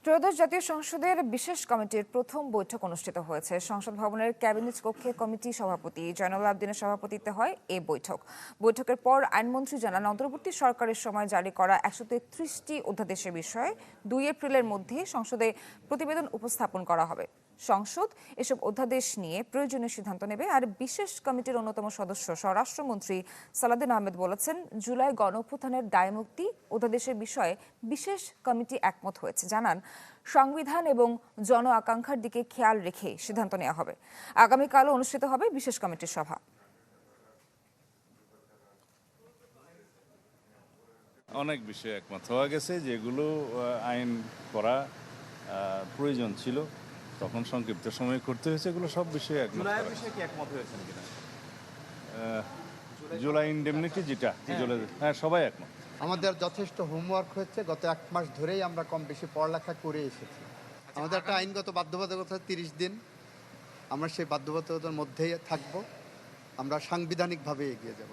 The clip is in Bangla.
ত্রয়োদশ জাতীয় সংসদের বিশেষ কমিটির প্রথম বৈঠক অনুষ্ঠিত হয়েছে। সংসদ ভবনের ক্যাবিনেট কক্ষে কমিটি সভাপতি জয়নুল আবেদিনের সভাপতিত্বে হয় এই বৈঠকের পর আইনমন্ত্রী জানান, অন্তর্বর্তী সরকারের সময় জারি করা 133টি অধ্যাদেশের বিষয়ে 2 এপ্রিলের মধ্যে সংসদে প্রতিবেদন উপস্থাপন করা হবে। সংসদ এসব অধ্যাদেশ নিয়ে প্রয়োজনীয় সিদ্ধান্ত নেবে। আর বিশেষ কমিটির অন্যতম সদস্য স্বরাষ্ট্রমন্ত্রী সালাউদ্দিন আহমেদ বলেছেন, জুলাই গণঅভ্যুত্থানের দায়মুক্তি অধ্যাদেশের বিষয়ে বিশেষ কমিটি একমত হয়েছে। জানান, সংবিধান এবং জন আকাঙ্ক্ষার দিকে খেয়াল রেখে সিদ্ধান্ত নেওয়া হবে। আগামীকালও অনুষ্ঠিত হবে বিশেষ কমিটির সভা। অনেক বিষয়ে একমত হওয়া গেছে, যেগুলো আইন করা প্রয়োজন ছিল, তখন সংক্ষিপ্ত সময়ে করতে হয়েছে। এগুলো সব বিষয়ে একমত করা হয়েছে। কি একমত হয়েছেন কিনা? জুলাই ইনডেমনিটি যেটা, হ্যাঁ, সবাই একমত। আমাদের যথেষ্ট হোমওয়ার্ক হচ্ছে। গত 1 মাস ধরেই আমরা কম বেশি পড়ালেখা করে এসেছি। আমাদের একটা আইনগত বাধ্যবাধকতা 30 দিন, আমরা সেই বাধ্যবাধকতার মধ্যেই থাকব। আমরা সাংবিধানিকভাবে এগিয়ে যাব।